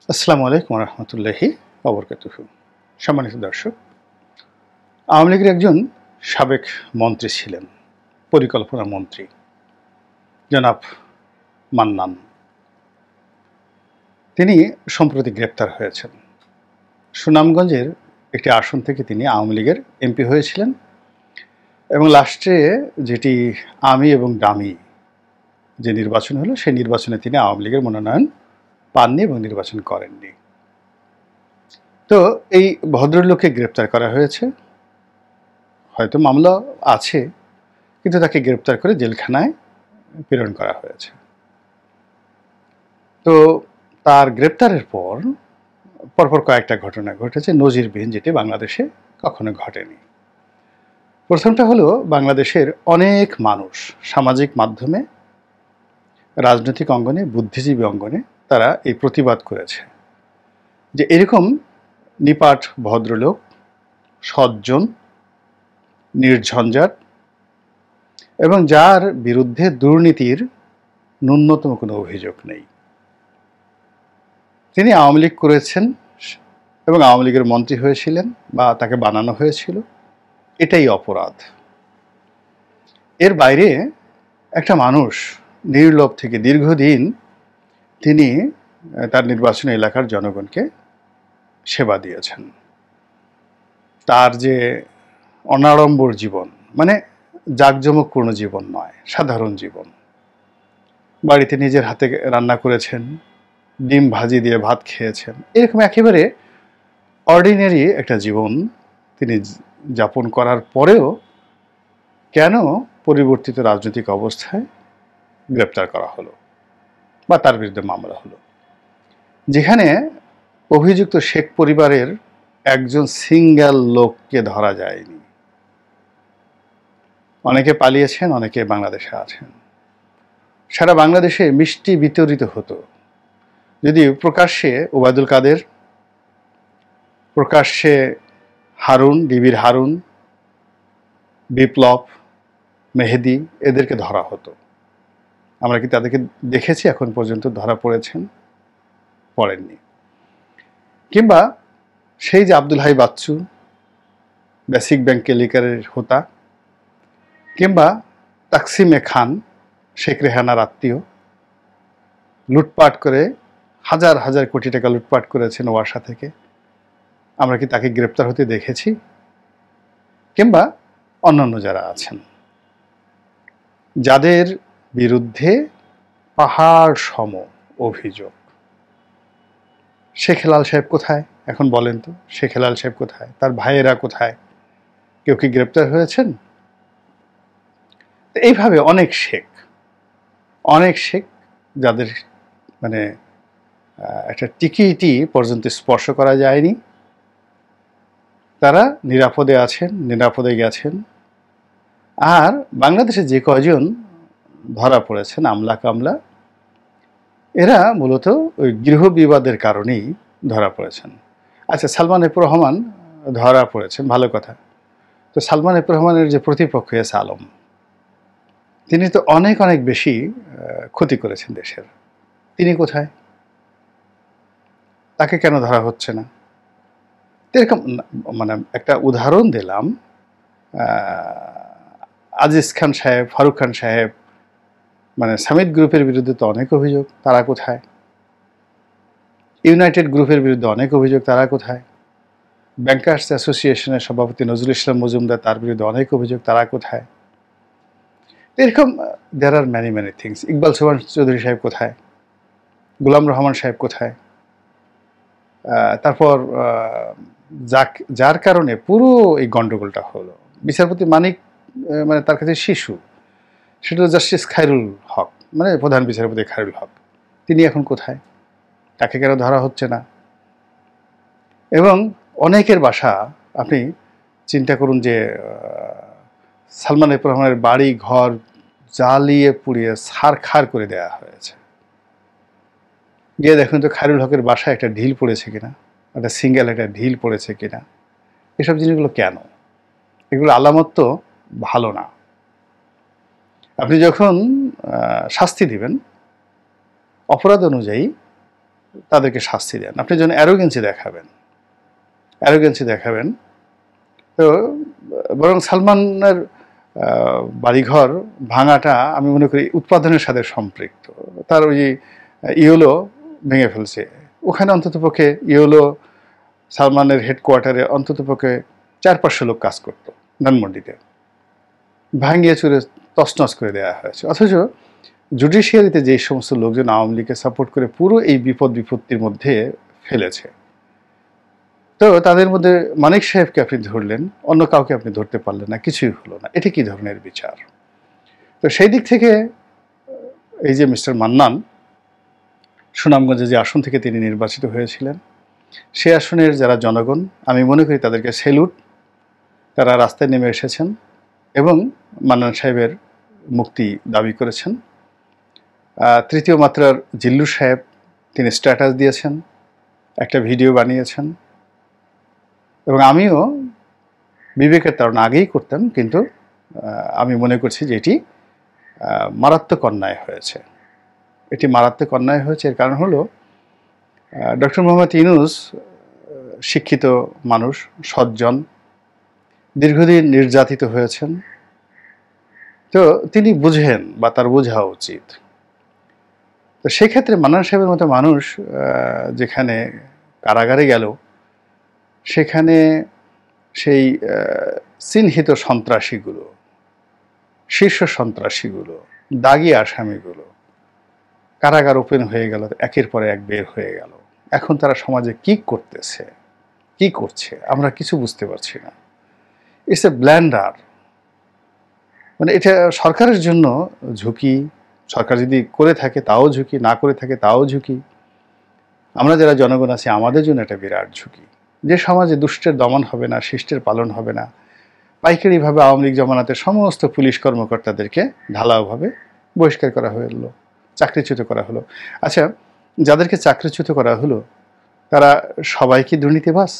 আসসালামু আলাইকুম রহমতুল্লাহি ওবরকাতুহু। সম্মানিত দর্শক, আওয়ামী লীগের একজন সাবেক মন্ত্রী ছিলেন, পরিকল্পনা মন্ত্রী জনাব মান্নান। তিনি সম্প্রতি গ্রেপ্তার হয়েছেন। সুনামগঞ্জের একটি আসন থেকে তিনি আওয়ামী লীগের এমপি হয়েছিলেন এবং লাস্টে যেটি আমি এবং ডামি যে নির্বাচন হলো সেই নির্বাচনে তিনি আওয়ামী লীগের মনোনয়ন পাননি এবং নির্বাচন করেননি। তো এই ভদ্রলোককে গ্রেপ্তার করা হয়েছে, হয়তো মামলা আছে, কিন্তু তাকে গ্রেপ্তার করে জেলখানায় প্রেরণ করা হয়েছে। তো তার গ্রেপ্তারের পর পরপর কয়েকটা ঘটনা ঘটেছে নজিরবিহীন, যেটি বাংলাদেশে কখনো ঘটেনি। প্রথমটা হলো, বাংলাদেশের অনেক মানুষ সামাজিক মাধ্যমে, রাজনৈতিক অঙ্গনে, বুদ্ধিজীবী অঙ্গনে তারা এই প্রতিবাদ করেছে যে এরকম নিপাট ভদ্রলোক, সজ্জন, নির্ঝঞ্ঝাট এবং যার বিরুদ্ধে দুর্নীতির ন্যূনতম কোনো অভিযোগ নেই, তিনি আওয়ামী লীগ করেছেন এবং আওয়ামী লীগের মন্ত্রী হয়েছিলেন বা তাকে বানানো হয়েছিল, এটাই অপরাধ। এর বাইরে একটা মানুষ নির্লোভ থেকে দীর্ঘদিন তিনি তার নির্বাচনী এলাকার জনগণকে সেবা দিয়েছেন। তার যে অনাড়ম্বর জীবন, মানে জাঁকজমকপূর্ণ জীবন নয়, সাধারণ জীবন। বাড়িতে নিজের হাতে রান্না করেছেন, ডিম ভাজি দিয়ে ভাত খেয়েছেন, এরকম একেবারে অর্ডিনারি একটা জীবন তিনি যাপন করার পরেও কেন পরিবর্তিত রাজনৈতিক অবস্থায় গ্রেপ্তার করা হলো বা তার বিরুদ্ধে মামলা হলো, যেখানে অভিযুক্ত শেখ পরিবারের একজন সিঙ্গেল লোককে ধরা যায়নি। অনেকে পালিয়েছেন, অনেকে বাংলাদেশে আছেন। সারা বাংলাদেশে মিষ্টি বিতরিত হতো যদি প্রকাশ্যে ওবায়দুল কাদের, প্রকাশ্যে হারুন, ডিবির হারুন, বিপ্লব, মেহেদি, এদেরকে ধরা হতো। আমরা কি তাদেরকে দেখেছি এখন পর্যন্ত? ধরা পড়েছেন? পড়েননি। কিংবা সেই যে আব্দুল হাই বাচ্চু, বেসিক ব্যাংক কেলেঙ্কারির হোতা, কিংবা তাকসিমে খান, শেখ রেহানার আত্মীয়, লুটপাট করে হাজার হাজার কোটি টাকা লুটপাট করেছেন ওয়াসা থেকে, আমরা কি তাকে গ্রেপ্তার হতে দেখেছি? কিংবা অন্যান্য যারা আছেন, যাদের বিরুদ্ধে পাহাড় সম অভিযোগ। শেখ হেলাল সাহেব কোথায় এখন বলেন তো? শেখ হেলাল সাহেব কোথায়? তার ভাইয়েরা কোথায়? কেউ কি গ্রেপ্তার হয়েছেন? এইভাবে অনেক শেখ যাদের মানে একটা টিকিটি পর্যন্ত স্পর্শ করা যায়নি, তারা নিরাপদে আছেন, নিরাপদে গেছেন। আর বাংলাদেশে যে কয়জন ধরা পড়েছেন আমলা কামলা, এরা মূলত ওই গৃহ বিবাদের কারণেই ধরা পড়েছেন। আচ্ছা, সালমান এফ রহমান ধরা পড়েছেন, ভালো কথা। তো সালমান এফ রহমানের যে প্রতিপক্ষ এস আলম, তিনি তো অনেক অনেক বেশি ক্ষতি করেছেন দেশের। তিনি কোথায়? তাকে কেন ধরা হচ্ছে না? এরকম মানে একটা উদাহরণ দিলাম। আজিজ খান সাহেব, ফারুক খান সাহেব, মানে সামিট গ্রুপের বিরুদ্ধে তো অনেক অভিযোগ, তারা কোথায়? ইউনাইটেড গ্রুপের বিরুদ্ধে অনেক অভিযোগ, তারা কোথায়? ব্যাংকার্স অ্যাসোসিয়েশনের সভাপতি নজরুল ইসলাম মজুমদার, তার বিরুদ্ধে অনেক অভিযোগ, তারা কোথায়? এরকম there are many many things. Iqbal Sobhan Chowdhury সাহেব কোথায়? গোলাম রহমান সাহেব কোথায়? তারপর যার কারণে পুরো এই গণ্ডগোলটা হলো, বিচারপতি মানিক মানে তার কাছে শিশু, সেটা জাস্টিস খায়রুল হক, মানে প্রধান বিচারপতি খায়রুল হক, তিনি এখন কোথায়? তাকে কেন ধরা হচ্ছে না? এবং অনেকের বাসা আপনি চিন্তা করুন যে সালমান এফ রহমানের বাড়ি ঘর জ্বালিয়ে পুড়িয়ে ছারখার করে দেওয়া হয়েছে। গিয়ে দেখুন তো খায়রুল হকের বাসায় একটা ঢিল পড়েছে কিনা, একটা সিঙ্গেল একটা ঢিল পড়েছে কিনা। এসব জিনিসগুলো কেন? এগুলো আলামত তো ভালো না। আপনি যখন শাস্তি দিবেন অপরাধ অনুযায়ী, তাদেরকে শাস্তি দেন। আপনি যেন অ্যারোগেন্সি দেখাবেন। তো বরং সালমানের বাড়িঘর ভাঙাটা আমি মনে করি উৎপাদনের সাথে সম্পৃক্ত। তার ওই ইয়েলো ভেঙে ফেলছে, ওখানে অন্ততপক্ষে ইয়েলো সালমানের হেডকোয়ার্টারে অন্ততপক্ষে 400-500 লোক কাজ করতো ধানমন্ডিতে, ভাঙিয়ে চুরে তছনছ করে দেওয়া হয়েছে। অথচ জুডিশিয়ারিতে যে সমস্ত লোকজন আওয়ামী লীগকে সাপোর্ট করে পুরো এই বিপত্তির মধ্যে ফেলেছে, তো তাদের মধ্যে মানিক সাহেবকে আপনি ধরলেন, অন্য কাউকে আপনি ধরতে পারলেন না, কিছুই হলো না। এটা কি ধরনের বিচার? তো সেই দিক থেকে এই যে মিস্টার মান্নান সুনামগঞ্জে যে আসন থেকে তিনি নির্বাচিত হয়েছিলেন, সে আসনের যারা জনগণ, আমি মনে করি তাদেরকে সেলুট। তারা রাস্তায় নেমে এসেছেন এবং মান্নান সাহেবের মুক্তি দাবি করেছেন। তৃতীয় মাত্রার জিল্লু সাহেব, তিনি স্ট্যাটাস দিয়েছেন, একটা ভিডিও বানিয়েছেন, এবং আমিও বিবেকের তাড়না আগেই করতাম, কিন্তু আমি মনে করছি যে এটি মারাত্মক অন্যায় হয়েছে। এর কারণ হলো ডক্টর মোহাম্মদ ইউনূস শিক্ষিত মানুষ, সজ্জন, দীর্ঘদিন নির্যাতিত হয়েছেন, তো তিনি বুঝেন বা তার বোঝা উচিত। তো সেক্ষেত্রে মান্নান সাহেবের মতো মানুষ যেখানে কারাগারে গেল, সেখানে সেই চিহ্নিত সন্ত্রাসীগুলো, শীর্ষ সন্ত্রাসীগুলো, দাগি আসামিগুলো কারাগার ওপেন হয়ে গেল, একের পর এক বের হয়ে গেল। এখন তারা সমাজে কি করছে আমরা কিছু বুঝতে পারছি না। It's a blender. মানে এটা সরকারের জন্য ঝুঁকি, সরকার যদি করে থাকে তাও ঝুঁকি, না করে থাকে তাও ঝুঁকি। আমরা যারা জনগণ আছি আমাদের জন্য একটা বিরাট ঝুঁকি। যে সমাজে দুষ্টের দমন হবে না, শিষ্টের পালন হবে না, পাইকারিভাবে আওয়ামী লীগ জমানাতে সমস্ত পুলিশ কর্মকর্তাদেরকে ঢালাওভাবে বহিষ্কার করা হলো, চাকরিচ্যুত করা হলো। আচ্ছা, যাদেরকে চাকরিচ্যুত করা হলো তারা সবাই কি দুর্নীতিবাজ?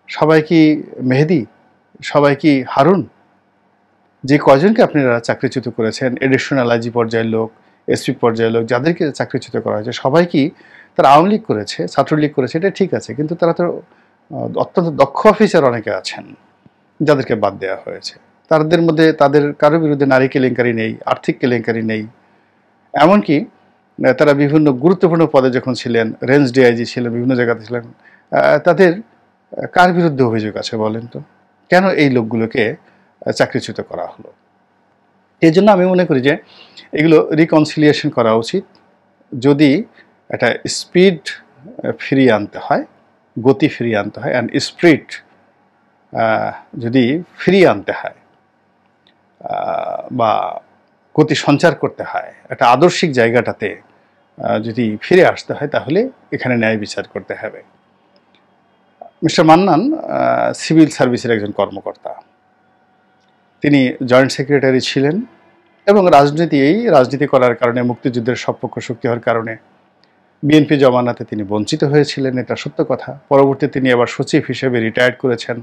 সবাই কি মেহেদি? সবাই কি হারুন? যে কয়জনকে আপনারা চাকরিচ্যুত করেছেন, এডিশনাল আইজি পর্যায়ের লোক, এসপি পর্যায়ের লোক, যাদেরকে চাকরিচ্যুত করা হয়েছে সবাই কি তারা আওয়ামী লীগ করেছে, ছাত্রলীগ করেছে? এটা ঠিক আছে, কিন্তু তারা তো অত্যন্ত দক্ষ অফিসার অনেকে আছেন যাদেরকে বাদ দেওয়া হয়েছে। তাদের মধ্যে তাদের কারো বিরুদ্ধে নারী কেলেঙ্কারি নেই, আর্থিক কেলেঙ্কারি নেই। এমনকি তারা বিভিন্ন গুরুত্বপূর্ণ পদে যখন ছিলেন, রেঞ্জ ডিআইজি ছিলেন, বিভিন্ন জায়গাতে ছিলেন, তাদের কার বিরুদ্ধে অভিযোগ আছে বলেন তো? কেন এই লোকগুলোকে চাকরিচ্যুত করা হলো? এই জন্য আমি মনে করি যে এগুলো রিকনসিলিয়েশন করা উচিত। যদি একটা স্পিড ফিরিয়ে আনতে হয়, গতি ফিরিয়ে আনতে হয়, অ্যান্ড স্পিরিট যদি ফিরিয়ে আনতে হয় বা গতি সঞ্চার করতে হয়, একটা আদর্শিক জায়গাটাতে যদি ফিরে আসতে হয়, তাহলে এখানে ন্যায় বিচার করতে হবে। মিস্টার মান্নান সিভিল সার্ভিসের একজন কর্মকর্তা, তিনি জয়েন্ট সেক্রেটারি ছিলেন এবং রাজনীতি করার কারণে, মুক্তিযুদ্ধের সপক্ষ শক্তি হওয়ার কারণে বিএনপি জমানাতে তিনি বঞ্চিত হয়েছিলেন, এটা সত্য কথা। পরবর্তীতে তিনি আবার সচিব হিসেবে রিটায়ার্ড করেছেন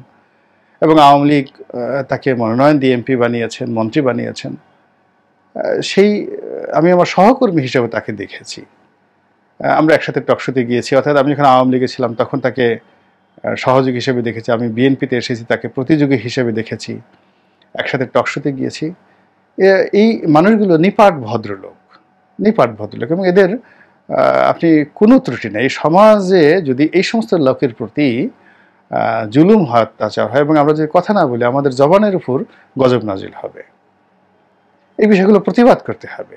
এবং আওয়ামী লীগ তাকে মনোনয়ন দিয়ে এমপি বানিয়েছেন, মন্ত্রী বানিয়েছেন। সেই আমি আমার সহকর্মী হিসেবে তাকে দেখেছি, আমরা একসাথে টকশোতে গিয়েছি। অর্থাৎ আমি যখন আওয়ামী লীগে ছিলাম তখন তাকে সহযোগী হিসেবে দেখেছি, আমি বিএনপিতে এসেছি তাকে প্রতিযোগী হিসেবে দেখেছি, একসাথে টকশোতে গিয়েছি। এই মানুষগুলো নিপাট ভদ্রলোক, এবং এদের আপনি কোনো ত্রুটি নেই। সমাজে যদি এই সমস্ত লোকের প্রতি জুলুম হয়, অত্যাচার হয়, এবং আমরা যদি কথা না বলি আমাদের জবানের উপর গজব নাজিল হবে। এই বিষয়গুলো প্রতিবাদ করতে হবে,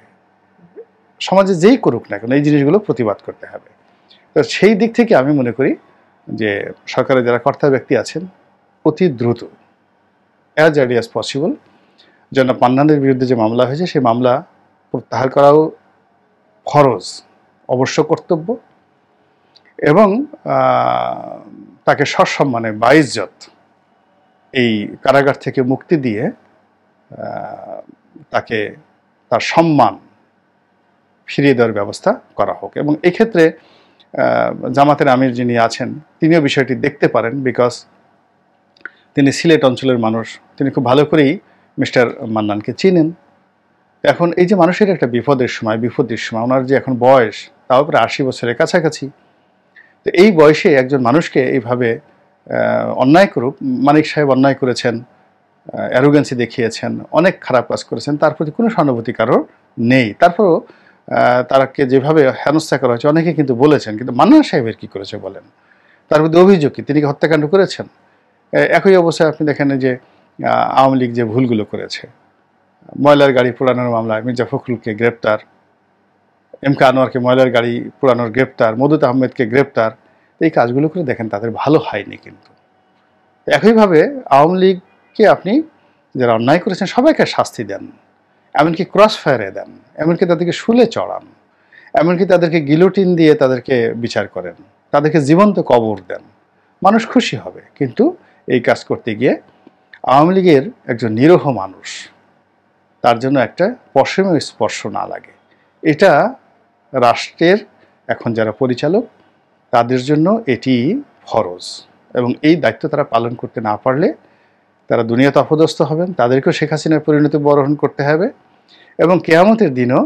সমাজে যেই করুক না কেন এই জিনিসগুলো প্রতিবাদ করতে হবে। তো সেই দিক থেকে আমি মনে করি যে সরকারের যারা কর্তা ব্যক্তি আছেন অতি দ্রুত, অ্যাজ আর্লি অ্যাজ পসিবল, জনাব মান্নানের বিরুদ্ধে যে মামলা হয়েছে সেই মামলা প্রত্যাহার করাও ফরজ, অবশ্য কর্তব্য, এবং তাকে সসম্মানে বাইজ্জত এই কারাগার থেকে মুক্তি দিয়ে তাকে তার সম্মান ফিরিয়ে দেওয়ার ব্যবস্থা করা হোক। এবং এই ক্ষেত্রে জামাতের আমির যিনি আছেন তিনিও বিষয়টি দেখতে পারেন, বিকজ তিনি সিলেট অঞ্চলের মানুষ, তিনি খুব ভালো করেই মিস্টার মান্নানকে চিনেন। এখন এই যে মানুষের একটা বিপদের সময় ওনার যে এখন বয়স তাও প্রায় ৮০ বছরের কাছাকাছি। তো এই বয়সে একজন মানুষকে এইভাবে অন্যায় করুক, মানিক সাহেব অন্যায় করেছেন, অ্যারোগেন্সি দেখিয়েছেন, অনেক খারাপ কাজ করেছেন, তার প্রতি কোনো সহানুভূতি কারোর নেই। তারপরও তারাকে যেভাবে হেনস্থা করা হয়েছে অনেকে কিন্তু বলেছেন, কিন্তু মান্নান সাহেবের কী করেছে বলেন? তার প্রতি অভিযোগ কি? তিনি কি হত্যাকাণ্ড করেছেন? একই অবস্থায় আপনি দেখেন যে আওয়ামী লীগ যে ভুলগুলো করেছে, ময়লার গাড়ি পোড়ানোর মামলায় মির্জা ফখরুলকে গ্রেপ্তার, এম কে আনোয়ারকে ময়লার গাড়ি পোড়ানোর গ্রেপ্তার, মদুদ আহমেদকে গ্রেপ্তার, এই কাজগুলো করে দেখেন তাদের ভালো হয়নি। কিন্তু একইভাবে আওয়ামী লীগকে আপনি যারা অন্যায় করেছেন সবাইকে শাস্তি দেন, এমনকি ক্রস ফায়ারে দেন, এমনকি তাদেরকে শুলে চড়ান, এমনকি তাদেরকে গিলোটিন দিয়ে তাদেরকে বিচার করেন, তাদেরকে জীবন্ত কবর দেন, মানুষ খুশি হবে। কিন্তু এই কাজ করতে গিয়ে আওয়ামী লীগের একজন নিরীহ মানুষ, তার জন্য একটা পশমীয় স্পর্শ না লাগে, এটা রাষ্ট্রের এখন যারা পরিচালক তাদের জন্য এটি ফরজ, এবং এই দায়িত্ব তারা পালন করতে না পারলে তারা দুনিয়াতে অপদস্থ হবেন, তাদেরকেও শেখ হাসিনার পরিণতি বরণ করতে হবে, এবং কিয়ামতের দিনও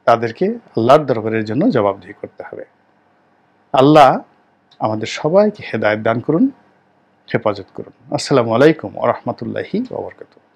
তাদেরকে আল্লাহর দরবারের জন্য জবাবদিহি করতে হবে। আল্লাহ আমাদের সবাইকে হেদায়েত দান করুন, হেফাজত করুন। আসসালামু আলাইকুম ওয়া রাহমাতুল্লাহি ওয়া বারাকাতুহু।